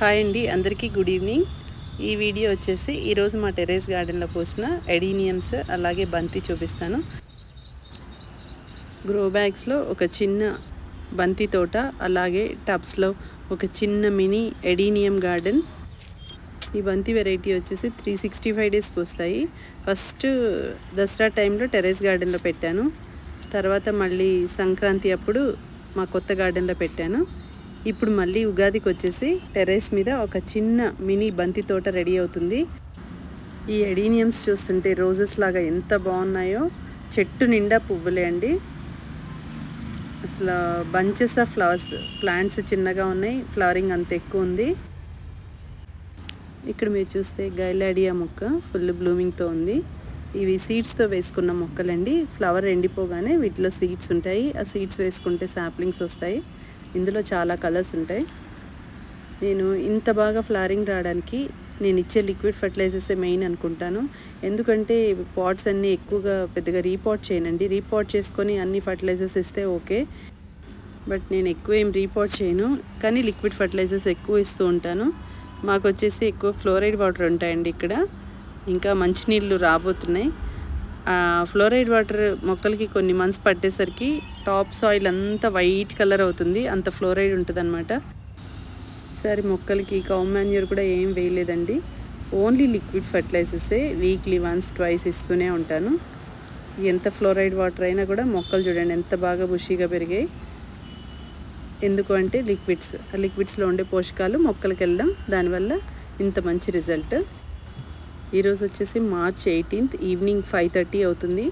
Hi అండి, అందరికీ good evening. ఈ వీడియో వచ్చేసి ఈరోజు మా టెర్రస్ గార్డెన్లో పోసిన ఎడీనియమ్స్ అలాగే బంతి చూపిస్తాను. గ్రో బ్యాగ్స్లో ఒక చిన్న బంతి తోట, అలాగే టబ్స్లో ఒక చిన్న మినీ ఎడీనియం గార్డెన్. ఈ బంతి వెరైటీ వచ్చేసి 365 డేస్ పోస్తాయి. ఫస్ట్ దసరా టైంలో టెర్రస్ గార్డెన్లో పెట్టాను, తర్వాత మళ్ళీ సంక్రాంతి అప్పుడు మా కొత్త గార్డెన్లో పెట్టాను. ఇప్పుడు మళ్ళీ ఉగాదికి వచ్చేసి టెర్రస్ మీద ఒక చిన్న మినీ బంతి తోట రెడీ అవుతుంది. ఈ ఎడీనియమ్స్ చూస్తుంటే రోజెస్ లాగా ఎంత బాగున్నాయో. చెట్టు నిండా పువ్వులే అండి, అసలు బంచెస్ ఆఫ్ ఫ్లవర్స్. ప్లాంట్స్ చిన్నగా ఉన్నాయి, ఫ్లవరింగ్ అంత ఎక్కువ ఉంది. ఇక్కడ మీరు చూస్తే గైలాడియా మొక్క ఫుల్ బ్లూమింగ్తో ఉంది. ఇవి సీడ్స్తో వేసుకున్న మొక్కలండి. ఫ్లవర్ ఎండిపోగానే వీటిలో సీడ్స్ ఉంటాయి. ఆ సీడ్స్ వేసుకుంటే సాప్లింగ్స్ వస్తాయి. ఇందులో చాలా కలర్స్ ఉంటాయి. నేను ఇంత బాగా ఫ్లవరింగ్ రావడానికి నేను ఇచ్చే లిక్విడ్ ఫర్టిలైజర్సే మెయిన్ అనుకుంటాను. ఎందుకంటే పాట్స్ అన్నీ ఎక్కువగా పెద్దగా రీపాట్ చేయనండి. రీపాట్ చేసుకొని అన్ని ఫర్టిలైజర్స్ ఇస్తే ఓకే, బట్ నేను ఎక్కువ ఏం రీపాట్ చేయను, కానీ లిక్విడ్ ఫర్టిలైజర్స్ ఎక్కువ ఇస్తూ ఉంటాను. మాకు వచ్చేసి ఎక్కువ ఫ్లోరైడ్ వాటర్ ఉంటాయండి ఇక్కడ. ఇంకా మంచినీళ్ళు రాబోతున్నాయి. ఫ్లోరైడ్ వాటర్ మొక్కలకి కొన్ని మంత్స్ పట్టేసరికి టాప్ సాయిల్ అంతా వైట్ కలర్ అవుతుంది, అంత ఫ్లోరైడ్ ఉంటుంది అనమాట. సరే, మొక్కలకి కౌ మాన్యూర్ కూడా ఏం వేయలేదండి, ఓన్లీ లిక్విడ్ ఫర్టిలైజర్సే వీక్లీ వన్స్ ట్వైస్ ఇస్తూనే ఉంటాను. ఎంత ఫ్లోరైడ్ వాటర్ అయినా కూడా మొక్కలు చూడండి ఎంత బాగా బుషీగా పెరిగాయి. ఎందుకు అంటే ఆ లిక్విడ్స్లో ఉండే పోషకాలు మొక్కలకి వెళ్ళడం, దానివల్ల ఇంత మంచి రిజల్ట్. ఈరోజు వచ్చేసి March 18 ఈవినింగ్ 5:30 అవుతుంది.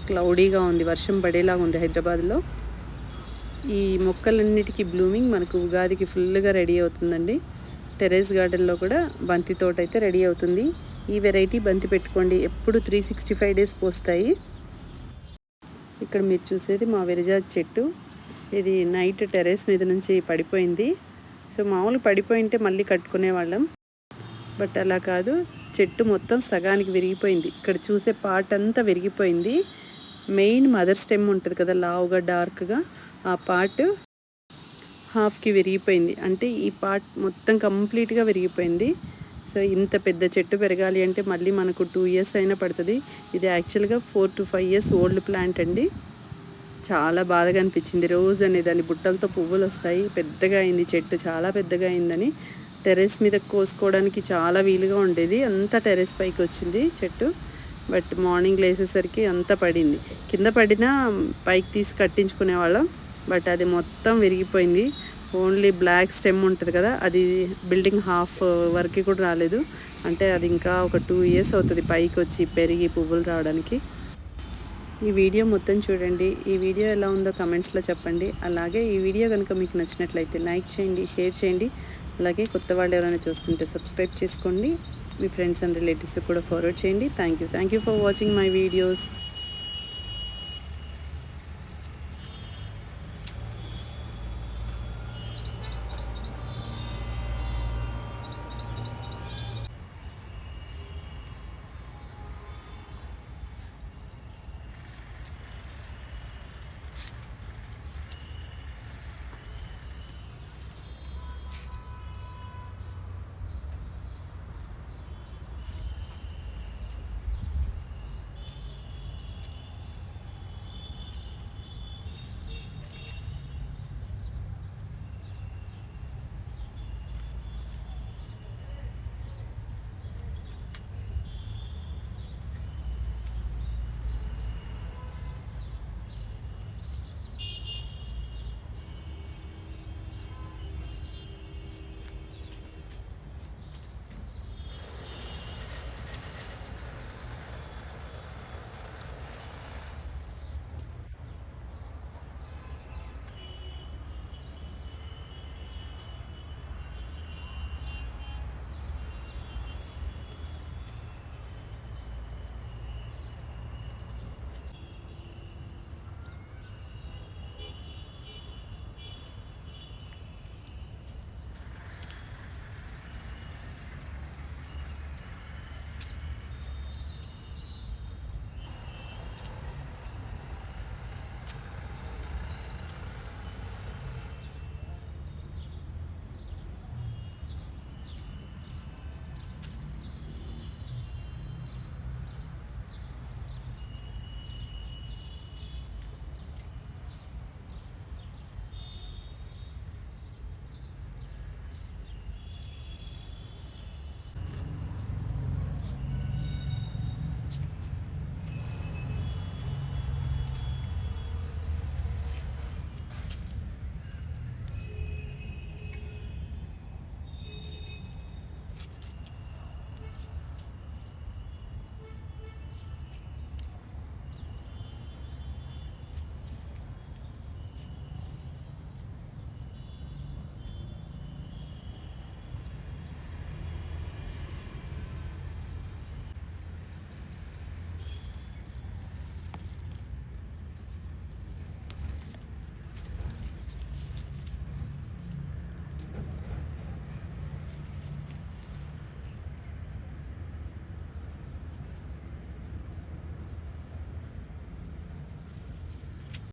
క్లౌడీగా ఉంది, వర్షం పడేలాగా ఉంది హైదరాబాద్లో. ఈ మొక్కలన్నిటికీ బ్లూమింగ్ మనకు ఉగాదికి ఫుల్గా రెడీ అవుతుందండి. టెర్రస్ గార్డెన్లో కూడా బంతి తోట అయితే రెడీ అవుతుంది. ఈ వెరైటీ బంతి పెట్టుకోండి, ఎప్పుడు 365 డేస్ పోస్తాయి. ఇక్కడ మీరు చూసేది మా విరజాజి చెట్టు. ఇది నైట్ టెర్రస్ మీద నుంచి పడిపోయింది. సో మామూలు పడిపోయింటే మళ్ళీ కట్టుకునేవాళ్ళం, బట్ అలా కాదు, చెట్టు మొత్తం సగానికి విరిగిపోయింది. ఇక్కడ చూసే పార్ట్ అంతా విరిగిపోయింది. మెయిన్ మదర్ స్టెమ్ ఉంటుంది కదా, లావుగా డార్క్గా, ఆ పార్ట్ హాఫ్కి విరిగిపోయింది. అంటే ఈ పార్ట్ మొత్తం కంప్లీట్గా విరిగిపోయింది. సో ఇంత పెద్ద చెట్టు పెరగాలి అంటే మళ్ళీ మనకు 2 years అయినా పడుతుంది. ఇది యాక్చువల్గా 4 to 5 years ఓల్డ్ ప్లాంట్ అండి. చాలా బాధగా అనిపించింది. రోజు అనేది దాని బుట్టలతో పువ్వులు వస్తాయి. పెద్దగా అయింది చెట్టు, చాలా పెద్దగా అయిందని టెర్రస్ మీద కోసుకోవడానికి చాలా వీలుగా ఉండేది. అంతా టెర్రస్ పైకి వచ్చింది చెట్టు, బట్ మార్నింగ్ లేసేసరికి అంతా పడింది. కింద పడినా పైకి తీసి కట్టించుకునే వాళ్ళం, బట్ అది మొత్తం విరిగిపోయింది. ఓన్లీ బ్లాక్ స్టెమ్ ఉంటుంది కదా, అది బిల్డింగ్ హాఫ్ వరకు కూడా రాలేదు. అంటే అది ఇంకా ఒక 2 years అవుతుంది పైకి వచ్చి పెరిగి పువ్వులు రావడానికి. ఈ వీడియో మొత్తం చూడండి. ఈ వీడియో ఎలా ఉందో కమెంట్స్లో చెప్పండి. అలాగే ఈ వీడియో కనుక మీకు నచ్చినట్లయితే లైక్ చేయండి, షేర్ చేయండి. అలాగే కొత్త వాళ్ళు ఎవరైనా చూస్తుంటే సబ్స్క్రైబ్ చేసుకోండి. మీ ఫ్రెండ్స్ అండ్ రిలేటివ్స్ కూడా ఫార్వర్డ్ చేయండి. Thank you for watching my videos.